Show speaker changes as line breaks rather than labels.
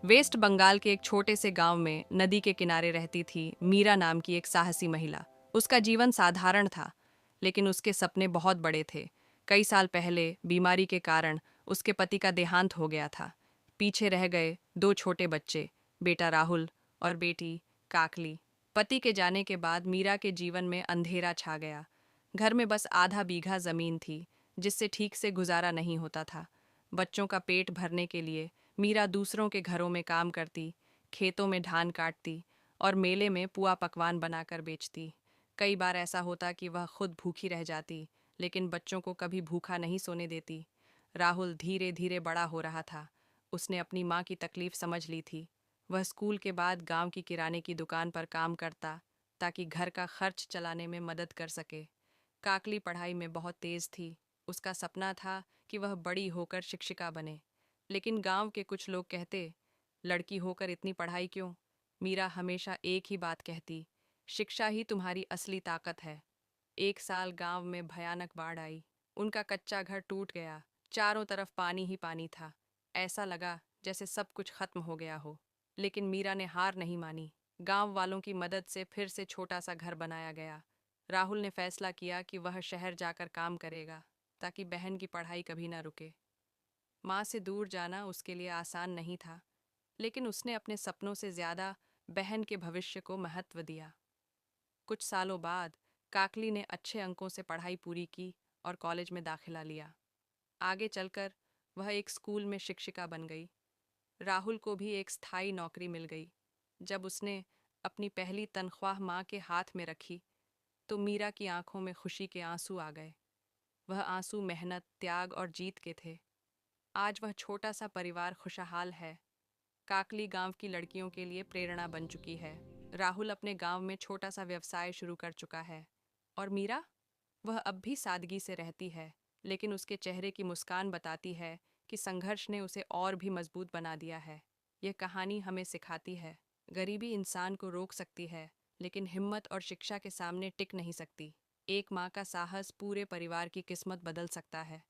Waste Bengal के एक छोटे से गांव में नदी के किनारे रहती थी मीरा नाम की एक साहसी महिला। उसका जीवन साधारण था, लेकिन उसके सपने बहुत बड़े थे। कई साल पहले बीमारी के कारण उसके पति का देहांत हो गया था। पीछे रह गए दो छोटे बच्चे, बेटा राहुल और बेटी काकली। पति के जाने के बाद मीरा के जीवन में अंधेरा छा गया। घर में बस आधा बीघा जमीन थी, जिससे ठीक से गुजारा नहीं होता था। बच्चों का पेट भरने के लिए मीरा दूसरों के घरों में काम करती, खेतों में धान काटती और मेले में पुआ पकवान बनाकर बेचती। कई बार ऐसा होता कि वह खुद भूखी रह जाती, लेकिन बच्चों को कभी भूखा नहीं सोने देती। राहुल धीरे धीरे बड़ा हो रहा था। उसने अपनी माँ की तकलीफ समझ ली थी। वह स्कूल के बाद गांव की किराने की दुकान पर काम करता, ताकि घर का खर्च चलाने में मदद कर सके। काकली पढ़ाई में बहुत तेज थी। उसका सपना था कि वह बड़ी होकर शिक्षिका बने, लेकिन गांव के कुछ लोग कहते, लड़की होकर इतनी पढ़ाई क्यों? मीरा हमेशा एक ही बात कहती, शिक्षा ही तुम्हारी असली ताकत है। एक साल गांव में भयानक बाढ़ आई। उनका कच्चा घर टूट गया। चारों तरफ पानी ही पानी था। ऐसा लगा जैसे सब कुछ खत्म हो गया हो। लेकिन मीरा ने हार नहीं मानी। गांव वालों की मदद से फिर से छोटा सा घर बनाया गया। राहुल ने फैसला किया कि वह शहर जाकर काम करेगा, ताकि बहन की पढ़ाई कभी ना रुके। माँ से दूर जाना उसके लिए आसान नहीं था, लेकिन उसने अपने सपनों से ज्यादा बहन के भविष्य को महत्व दिया। कुछ सालों बाद काकली ने अच्छे अंकों से पढ़ाई पूरी की और कॉलेज में दाखिला लिया। आगे चलकर वह एक स्कूल में शिक्षिका बन गई। राहुल को भी एक स्थायी नौकरी मिल गई। जब उसने अपनी पहली तनख्वाह माँ के हाथ में रखी, तो मीरा की आंखों में खुशी के आंसू आ गए। वह आंसू मेहनत, त्याग और जीत के थे। आज वह छोटा सा परिवार खुशहाल है। काकली गांव की लड़कियों के लिए प्रेरणा बन चुकी है। राहुल अपने गांव में छोटा सा व्यवसाय शुरू कर चुका है। और मीरा, वह अब भी सादगी से रहती है, लेकिन उसके चेहरे की मुस्कान बताती है कि संघर्ष ने उसे और भी मजबूत बना दिया है। यह कहानी हमें सिखाती है, गरीबी इंसान को रोक सकती है, लेकिन हिम्मत और शिक्षा के सामने टिक नहीं सकती। एक माँ का साहस पूरे परिवार की किस्मत बदल सकता है।